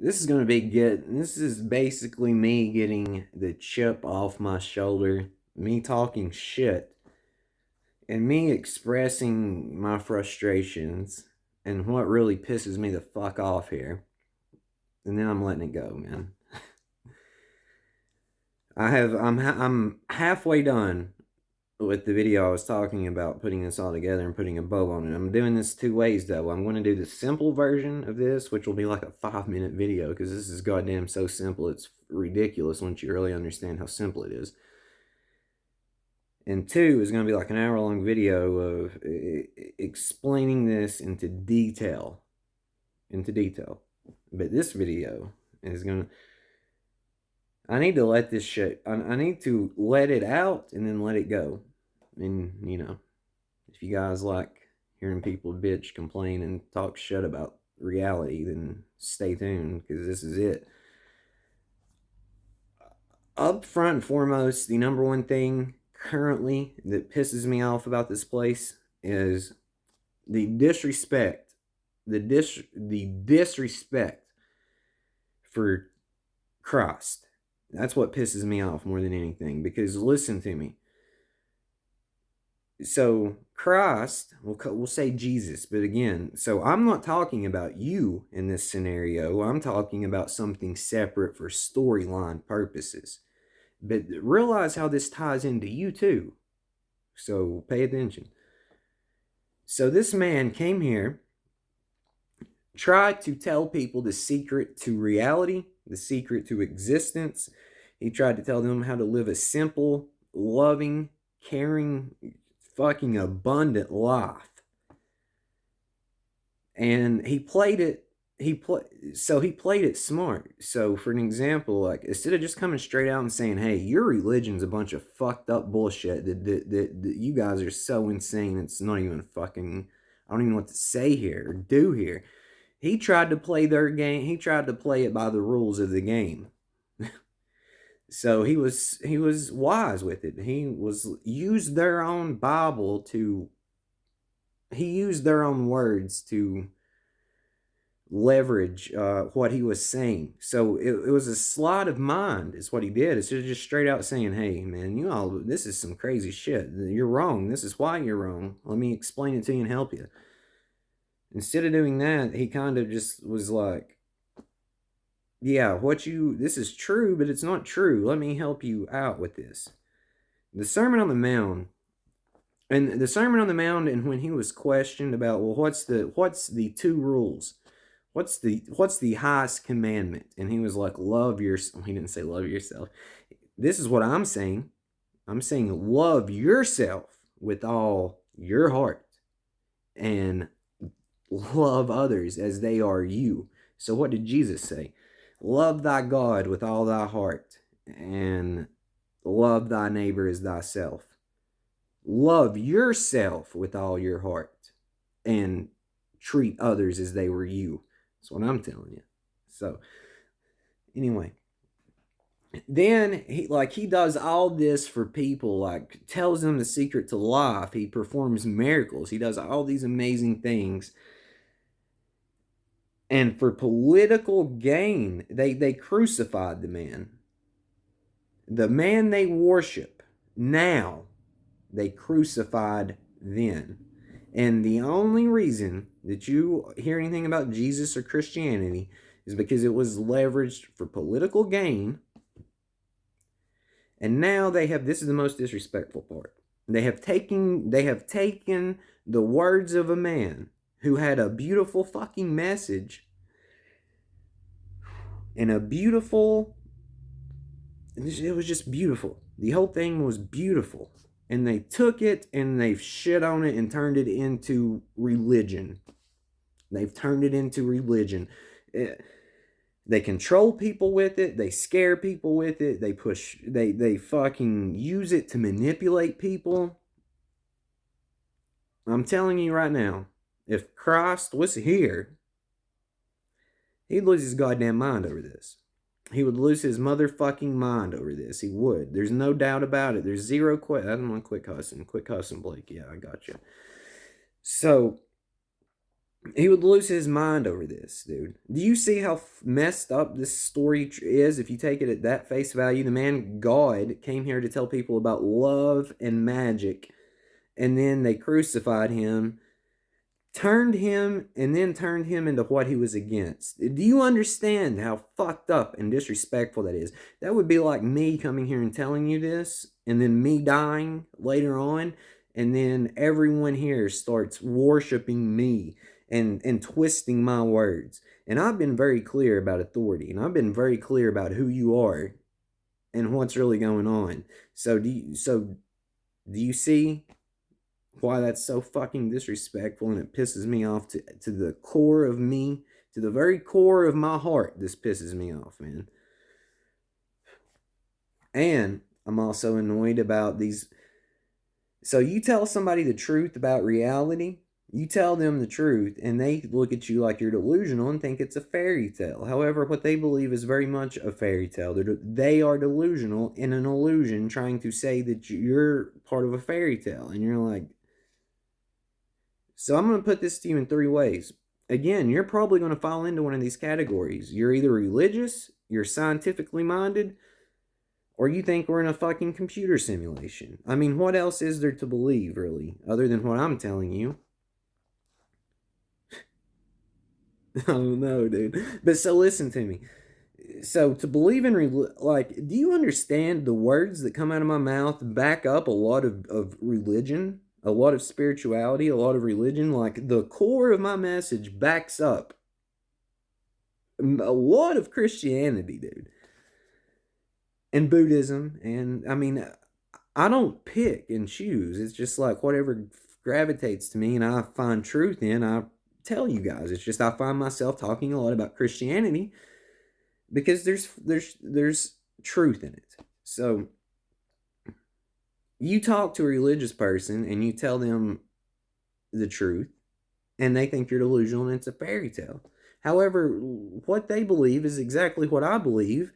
this is going to be good. This is basically me getting the chip off my shoulder, me talking shit, and me expressing my frustrations and what really pisses me the fuck off here. And then I'm letting it go, man. I'm halfway done with the video I was talking about, putting this all together and putting a bow on it. I'm doing this two ways though. I'm going to do the simple version of this, which will be like a 5-minute video, because this is goddamn so simple it's ridiculous once you really understand how simple it is. And two is going to be like an hour-long video of explaining this into detail. But this video is going to, I need to let this shit, I need to let it out and then let it go. And, you know, if you guys like hearing people bitch, complain, and talk shit about reality, then stay tuned, because this is it. Up front and foremost, the number one thing currently that pisses me off about this place is the disrespect. The disrespect for Christ. That's what pisses me off more than anything, because listen to me. So Christ, we'll say Jesus, but again, so I'm not talking about you in this scenario. I'm talking about something separate for storyline purposes. But realize how this ties into you too. So pay attention. So this man came here, tried to tell people the secret to reality, the secret to existence. He tried to tell them how to live a simple, loving, caring, fucking abundant life. And he played it smart. So for an example, like, instead of just coming straight out and saying, hey, your religion's a bunch of fucked up bullshit, that you guys are so insane, it's not even fucking, I don't even know what to say here or do here. He tried to play their game. He tried to play it by the rules of the game. So he was wise with it. He used their own Bible to, he used their own words to leverage what he was saying. So it was a sleight of mind is what he did. Instead of just straight out saying, hey man, you all, this is some crazy shit, you're wrong, this is why you're wrong, let me explain it to you and help you. Instead of doing that, he kind of just was like, yeah, this is true, but it's not true. Let me help you out with this. The Sermon on the Mount, and when he was questioned about, well, what's the two rules? What's the highest commandment? And he was like, love yourself. He didn't say love yourself. This is what I'm saying. I'm saying love yourself with all your heart and love others as they are you. So what did Jesus say? Love thy God with all thy heart and love thy neighbor as thyself. Love yourself with all your heart and treat others as they were you. That's what I'm telling you. So anyway, then he does all this for people, like tells them the secret to life. He performs miracles. He does all these amazing things. And for political gain, they crucified the man. The man they worship now, they crucified then. And the only reason that you hear anything about Jesus or Christianity is because it was leveraged for political gain. And now this is the most disrespectful part. They have taken the words of a man who had a beautiful fucking message and it was just beautiful. The whole thing was beautiful. And they took it and they've shit on it and turned it into religion. They've turned it into religion. They control people with it. They scare people with it. They fucking use it to manipulate people. I'm telling you right now, if Christ was here, he'd lose his goddamn mind over this. He would lose his motherfucking mind over this. He would. There's no doubt about it. There's zero I don't want to quit cussing. Quit cussing, Blake. Yeah, I got you. So, He would lose his mind over this, dude. Do you see how messed up this story is if you take it at that face value? The man, God, came here to tell people about love and magic, and then they crucified him, and then turned him into what he was against. Do you understand how fucked up and disrespectful that is? That would be like me coming here and telling you this, and then me dying later on, and then everyone here starts worshiping me and twisting my words. And I've been very clear about authority, and I've been very clear about who you are and what's really going on. So do you see why that's so fucking disrespectful, and it pisses me off to the core of me, to the very core of my heart? This pisses me off, man. And I'm also annoyed about these. So you tell somebody the truth about reality, you tell them the truth, and they look at you like you're delusional and think it's a fairy tale. However, what they believe is very much a fairy tale. They are delusional in an illusion, trying to say that you're part of a fairy tale. And you're like, so I'm going to put this to you in three ways. Again, you're probably going to fall into one of these categories. You're either religious, you're scientifically minded, or you think we're in a fucking computer simulation. I mean, what else is there to believe, really, other than what I'm telling you? I don't know, dude. But so listen to me. So to believe in, do you understand the words that come out of my mouth back up a lot of religion, a lot of spirituality, a lot of religion? Like the core of my message backs up a lot of Christianity, dude, and Buddhism. And I mean, I don't pick and choose. It's just like whatever gravitates to me and I find truth in, I tell you guys. It's just I find myself talking a lot about Christianity because there's truth in it. So you talk to a religious person and you tell them the truth, and they think you're delusional and it's a fairy tale. However, what they believe is exactly what I believe.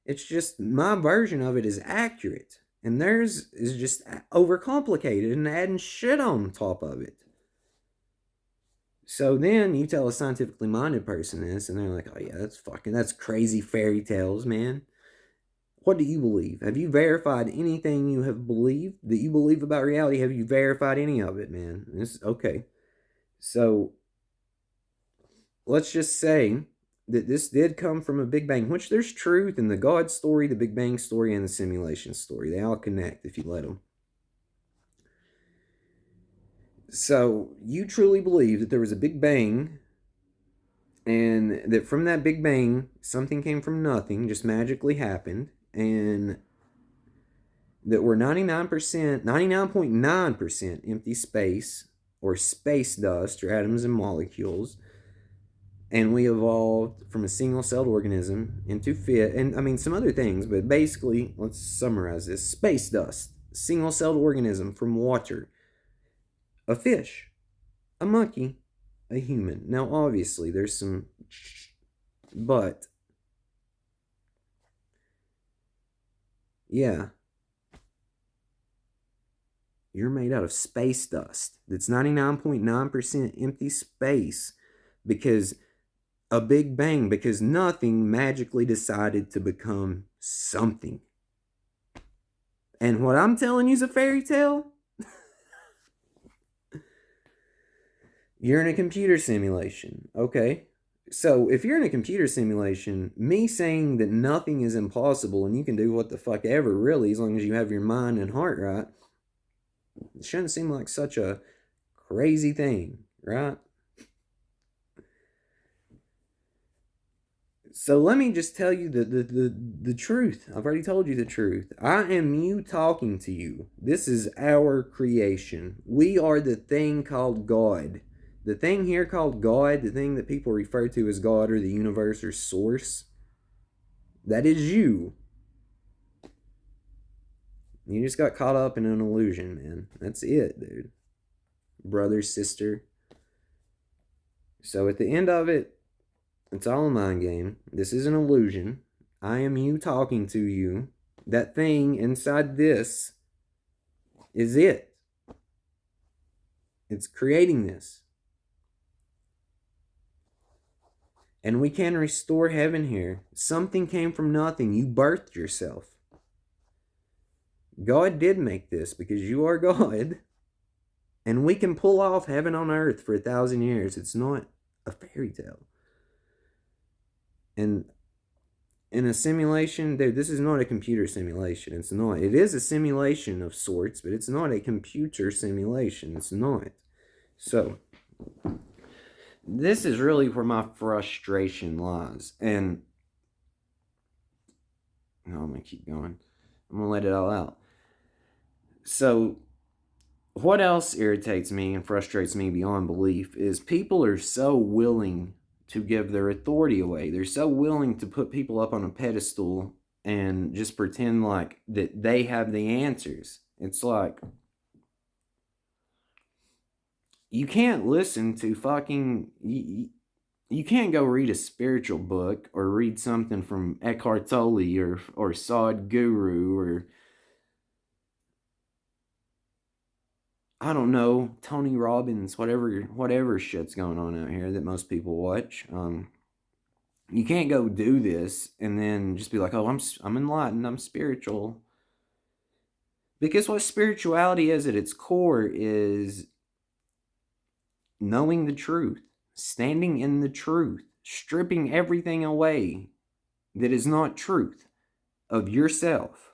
It's just my version of it is accurate, and theirs is just overcomplicated and adding shit on top of it. So then you tell a scientifically minded person this, and they're like, "Oh yeah, that's crazy fairy tales, man." What do you believe? Have you verified anything you have believed that you believe about reality? Have you verified any of it, man? This okay. So let's just say that this did come from a Big Bang, which there's truth in the God story, the Big Bang story, and the simulation story. They all connect if you let them. So you truly believe that there was a Big Bang, and that from that Big Bang, something came from nothing, just magically happened, and that we're 99.9% empty space, or space dust, or atoms and molecules, and we evolved from a single-celled organism into fit, and I mean some other things, but basically, let's summarize this: space dust, single-celled organism from water, a fish, a monkey, a human. Now, obviously, there's some, but yeah, you're made out of space dust. That's 99.9% empty space because a Big Bang, because nothing magically decided to become something. And what I'm telling you is a fairy tale? You're in a computer simulation. Okay. So if you're in a computer simulation, me saying that nothing is impossible and you can do what the fuck ever, really, as long as you have your mind and heart right, it shouldn't seem like such a crazy thing, right? So let me just tell you the truth. I've already told you the truth. I am you talking to you. This is our creation. We are the thing called God. The thing here called God, the thing that people refer to as God or the universe or source, that is you. You just got caught up in an illusion, man. That's it, dude. Brother, sister. So at the end of it, it's all a mind game. This is an illusion. I am you talking to you. That thing inside this is it. It's creating this. And we can restore heaven here. Something came from nothing. You birthed yourself. God did make this because you are God. And we can pull off heaven on earth for 1,000 years. It's not a fairy tale. And in a simulation, dude, this is not a computer simulation. It's not. It is a simulation of sorts, but it's not a computer simulation. It's not. So, this is really where my frustration lies. And no, I'm going to keep going. I'm going to let it all out. So, what else irritates me and frustrates me beyond belief is people are so willing to give their authority away. They're so willing to put people up on a pedestal and just pretend like that they have the answers. It's like, you can't listen to fucking... You can't go read a spiritual book or read something from Eckhart Tolle or Sadhguru or... I don't know, Tony Robbins, whatever shit's going on out here that most people watch. You can't go do this and then just be like, oh, I'm enlightened, I'm spiritual. Because what spirituality is at its core is knowing the truth, standing in the truth, stripping everything away that is not truth of yourself.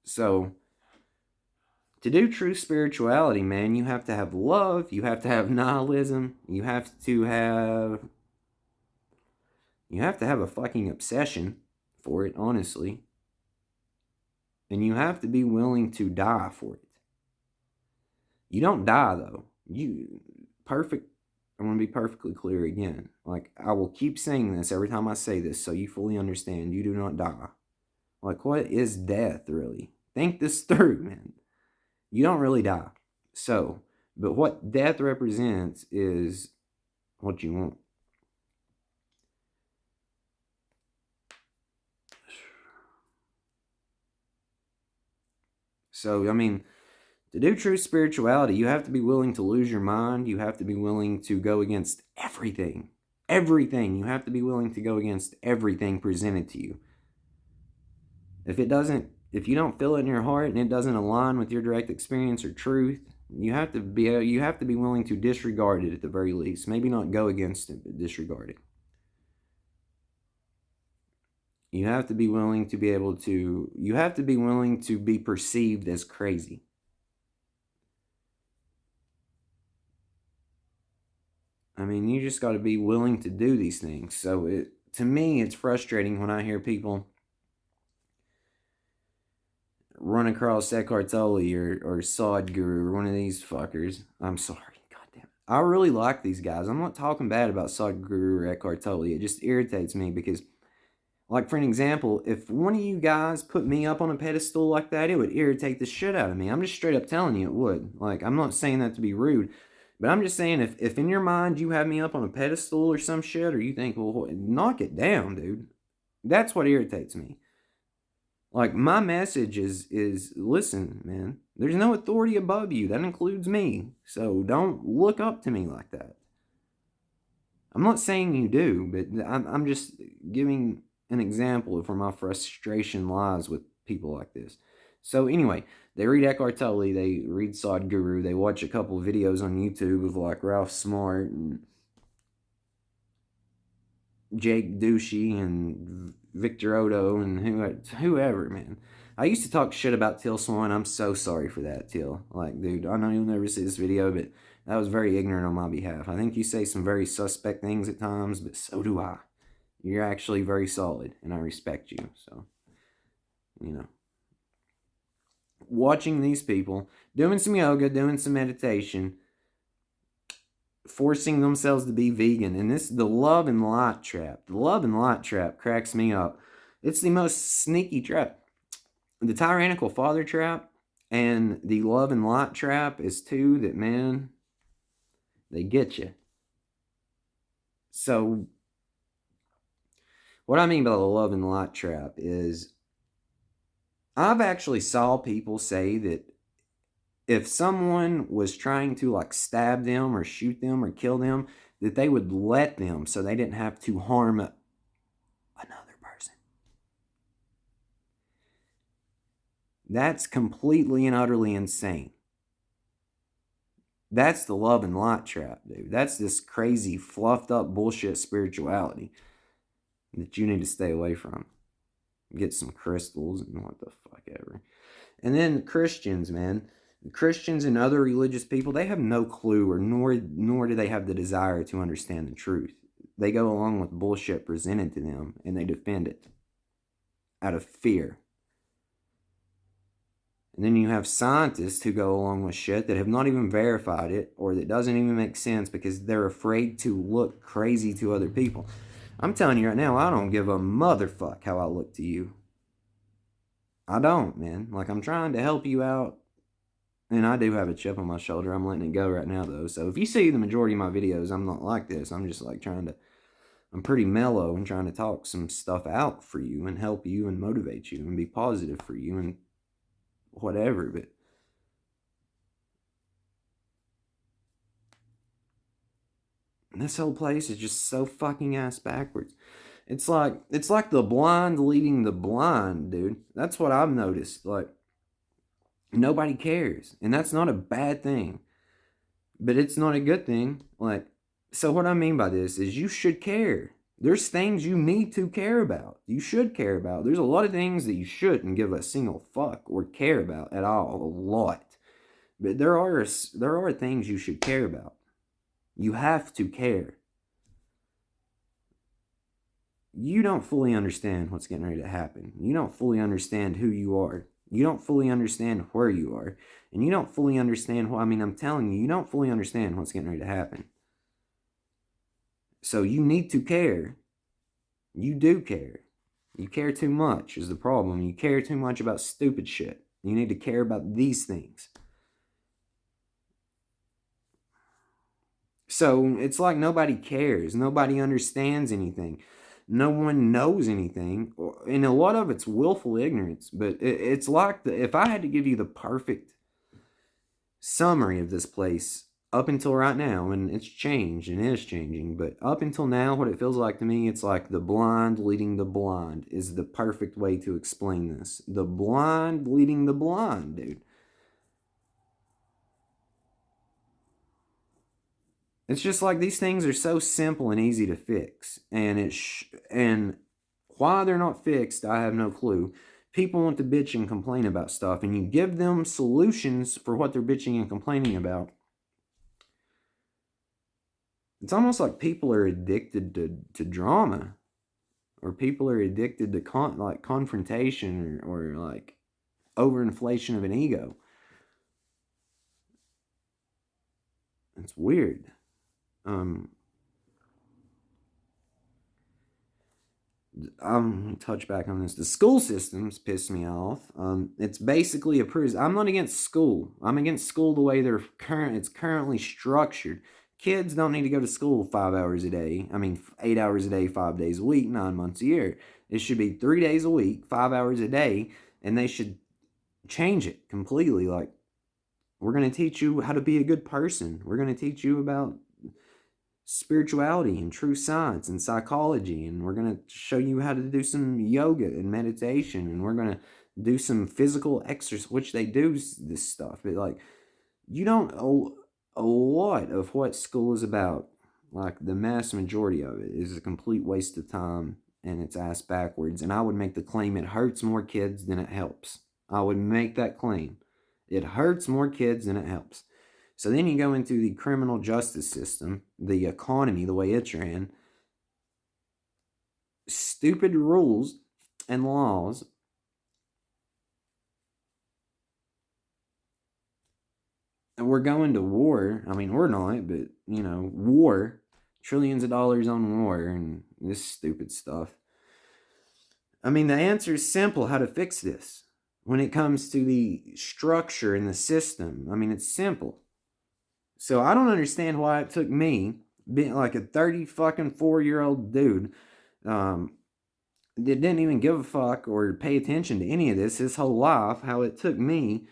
So, to do true spirituality, man, you have to have love, you have to have nihilism, you have to have a fucking obsession for it, honestly. And you have to be willing to die for it. You don't die, though. I'm going to be perfectly clear again. Like, I will keep saying this every time I say this so you fully understand. You do not die. Like, what is death, really? Think this through, man. You don't really die. So, but what death represents is what you want. So, I mean, to do true spirituality, you have to be willing to lose your mind. You have to be willing to go against everything. Everything. You have to be willing to go against everything presented to you. If you don't feel it in your heart and it doesn't align with your direct experience or truth, you have to be willing to disregard it at the very least. Maybe not go against it, but disregard it. You have to be willing to be perceived as crazy. I mean, you just got to be willing to do these things. So to me, it's frustrating when I hear people run across Eckhart Tolle or Sadhguru or one of these fuckers. I'm sorry. Goddamn. I really like these guys. I'm not talking bad about Sadhguru or Eckhart Tolle. It just irritates me because, like, for an example, if one of you guys put me up on a pedestal like that, it would irritate the shit out of me. I'm just straight up telling you it would. Like, I'm not saying that to be rude, but I'm just saying if in your mind you have me up on a pedestal or some shit, or you think, well, knock it down, dude. That's what irritates me. Like, my message is listen, man, there's no authority above you. That includes me. So don't look up to me like that. I'm not saying you do, but I'm just giving an example of where my frustration lies with people like this. So anyway, they read Eckhart Tolle, they read Sadhguru, they watch a couple of videos on YouTube of like Ralph Smart and Jake Ducey and Victor Odo and whoever, man. I used to talk shit about Till Swan. I'm so sorry for that, Till. Like, dude, I know you'll never see this video, but that was very ignorant on my behalf. I think you say some very suspect things at times, but so do I. You're actually very solid, and I respect you. So, you know. Watching these people, doing some yoga, doing some meditation, forcing themselves to be vegan, and the love and light trap. The love and light trap cracks me up. It's the most sneaky trap. The tyrannical father trap and the love and light trap is two that, man, they get you. So, what I mean by the love and light trap is, I've actually saw people say that if someone was trying to like stab them or shoot them or kill them, that they would let them so they didn't have to harm another person. That's completely and utterly insane. That's the love and light trap, dude. That's this crazy, fluffed up bullshit spirituality that you need to stay away from. Get some crystals and what the fuck ever. And then Christians, man. Christians and other religious people, they have no clue, or nor do they have the desire to understand the truth. They go along with bullshit presented to them, and they defend it out of fear. And then you have scientists who go along with shit that have not even verified it, or that doesn't even make sense because they're afraid to look crazy to other people. I'm telling you right now, I don't give a motherfuck how I look to you. I don't, man. Like, I'm trying to help you out. And I do have a chip on my shoulder. I'm letting it go right now, though. So if you see the majority of my videos, I'm not like this. I'm just like I'm pretty mellow and trying to talk some stuff out for you and help you and motivate you and be positive for you and whatever. But this whole place is just so fucking ass backwards. It's like the blind leading the blind, dude. That's what I've noticed. Like, nobody cares. And that's not a bad thing. But it's not a good thing. Like, so what I mean by this is you should care. There's things you need to care about. You should care about. There's a lot of things that you shouldn't give a single fuck or care about at all. A lot. But there are things you should care about. You have to care. You don't fully understand what's getting ready to happen. You don't fully understand who you are. You don't fully understand where you are. And you don't fully understand what, I'm telling you, you don't fully understand what's getting ready to happen. So you need to care. You do care. You care too much is the problem. You care too much about stupid shit. You need to care about these things. So it's like nobody cares. Nobody understands anything. No one knows anything. And a lot of it's willful ignorance. But it's like, if I had to give you the perfect summary of this place up until right now, and it's changed and is changing, but up until now, what it feels like to me, it's like the blind leading the blind is the perfect way to explain this. The blind leading the blind, dude. It's just like these things are so simple and easy to fix, and and why they're not fixed, I have no clue. People want to bitch and complain about stuff, and you give them solutions for what they're bitching and complaining about. It's almost like people are addicted to drama, or people are addicted to confrontation, or like overinflation of an ego. It's weird. I'm touch back on this. The school systems piss me off. It's basically a prison. I'm not against school. I'm against school the way it's currently structured. Kids don't need to go to school 5 hours a day. 8 hours a day, 5 days a week, 9 months a year. It should be 3 days a week, 5 hours a day, and they should change it completely. Like, we're going to teach you how to be a good person. We're going to teach you about spirituality and true science and psychology, and we're going to show you how to do some yoga and meditation, and we're going to do some physical exercise, which they do this stuff. But like, you don't know a lot of what school is about. Like, the mass majority of it is a complete waste of time, and it's ass backwards. And I would make the claim it hurts more kids than it helps. I would make that claim. It hurts more kids than it helps. So then you go into the criminal justice system, the economy, the way it's ran. Stupid rules and laws. And we're going to war. We're not, but, war. Trillions of dollars on war and this stupid stuff. The answer is simple how to fix this. When it comes to the structure and the system, it's simple. So I don't understand why it took me, being like a 34-year-old dude, that didn't even give a fuck or pay attention to any of this his whole life, how it took me.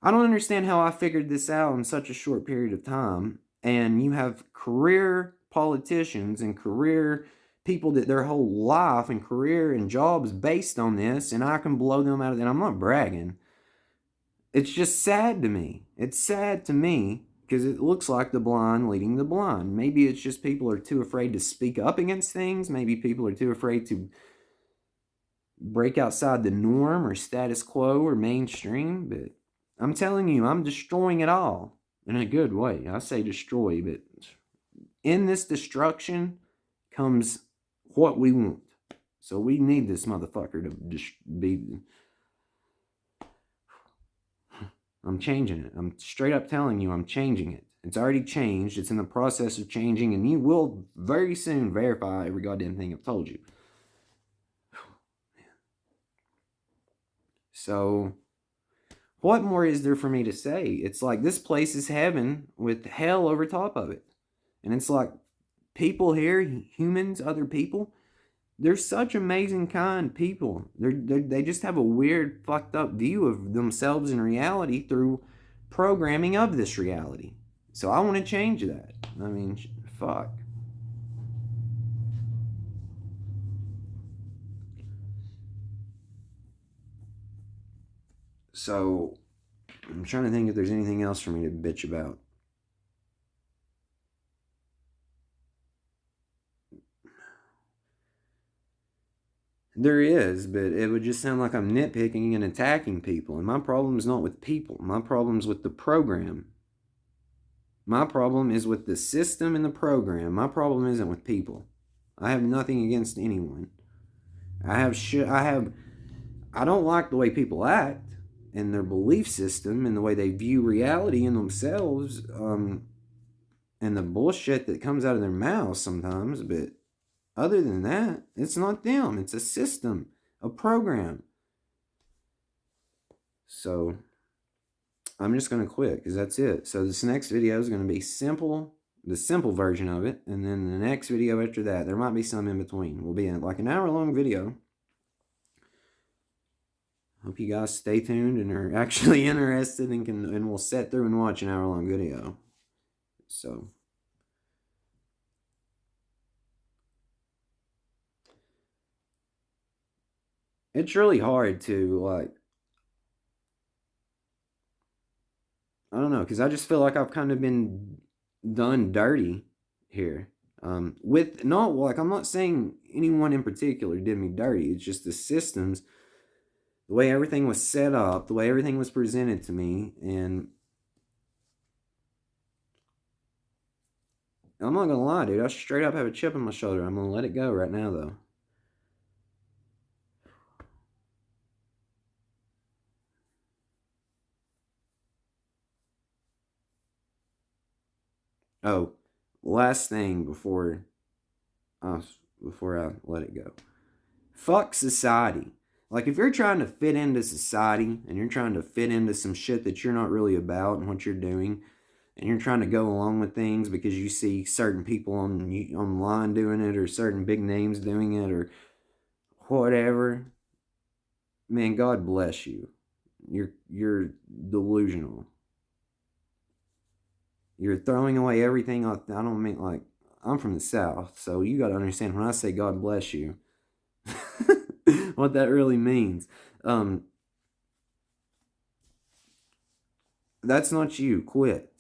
I don't understand how I figured this out in such a short period of time. and you have career politicians and career people that their whole life and career and jobs based on this, and I can blow them out of it. I'm not bragging. It's just sad to me. It's sad to me because it looks like the blind leading the blind. Maybe it's just people are too afraid to speak up against things. Maybe people are too afraid to break outside the norm or status quo or mainstream. But I'm telling you, I'm destroying it all in a good way. I say destroy, but in this destruction comes what we want. So we need this motherfucker to just be. I'm changing it. I'm straight up telling you I'm changing it. It's already changed. It's in the process of changing, and you will very soon verify every goddamn thing I've told you. So, what more is there for me to say? It's like this place is heaven with hell over top of it. And it's like people here, humans, other people, they're such amazing, kind people. They just have a weird, fucked up view of themselves in reality through programming of this reality. So I want to change that. I mean, fuck. So I'm trying to think if there's anything else for me to bitch about. There is, but it would just sound like I'm nitpicking and attacking people. And my problem is not with people. My problem is with the program. My problem is with the system and the program. My problem isn't with people. I have nothing against anyone. I don't like the way people act and their belief system and the way they view reality and themselves, and the bullshit that comes out of their mouths sometimes, but other than that, it's not them. It's a system, a program. So I'm just going to quit because that's it. So this next video is going to be simple, the simple version of it. And then the next video after that, there might be some in between. Will be like an hour-long video. Hope you guys stay tuned and are actually interested and will sit through and watch an hour-long video. So it's really hard to, like, I don't know, because I just feel like I've kind of been done dirty here. With not like I'm not saying anyone in particular did me dirty. It's just the systems, the way everything was set up, the way everything was presented to me, and I'm not gonna lie, dude. I straight up have a chip on my shoulder. I'm gonna let it go right now, though. Oh, last thing before I let it go. Fuck society. Like, if you're trying to fit into society and you're trying to fit into some shit that you're not really about and what you're doing, and you're trying to go along with things because you see certain people online doing it or certain big names doing it or whatever, man, God bless you. You're delusional. You're throwing away everything. I don't mean, like, I'm from the South, so you got to understand when I say God bless you, what that really means. That's not you. Quit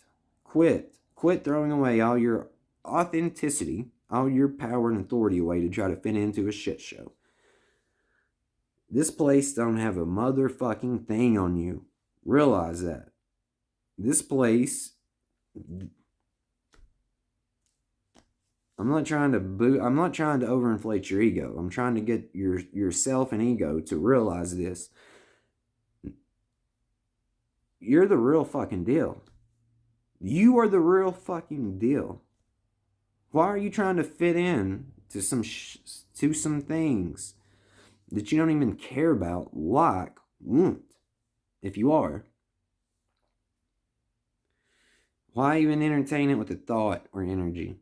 throwing away all your authenticity, all your power and authority away to try to fit into a shit show. This place don't have a motherfucking thing on you. Realize that. This place, I'm not trying to overinflate your ego. I'm trying to get yourself and ego to realize this. You're the real fucking deal. You are the real fucking deal. Why are you trying to fit in to some things that you don't even care about, like, want? If you are, why even entertain it with a thought or energy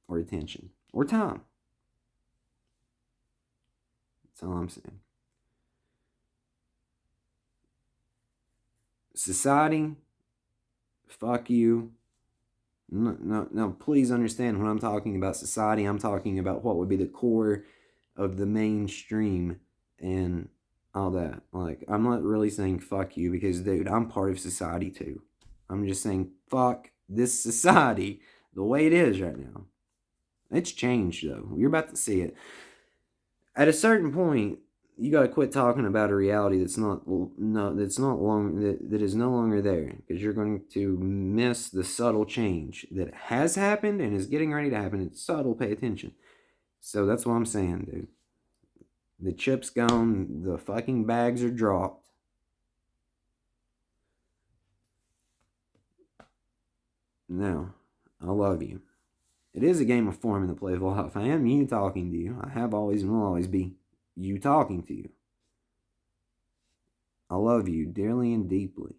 or attention or time? That's all I'm saying. Society, fuck you. No, please understand when I'm talking about society, I'm talking about what would be the core of the mainstream and all that. Like, I'm not really saying fuck you because, dude, I'm part of society too. I'm just saying fuck this society the way it is right now. It's changed though. You're about to see it. At a certain point, you got to quit talking about a reality that's not no that's not long that is no longer there because you're going to miss the subtle change that has happened and is getting ready to happen. It's subtle. Pay attention. So that's what I'm saying, dude. The chip's gone. The fucking bags are dropped. Now, I love you. It is a game of form in the Playful Huff. I am you talking to you. I have always and will always be you talking to you. I love you dearly and deeply.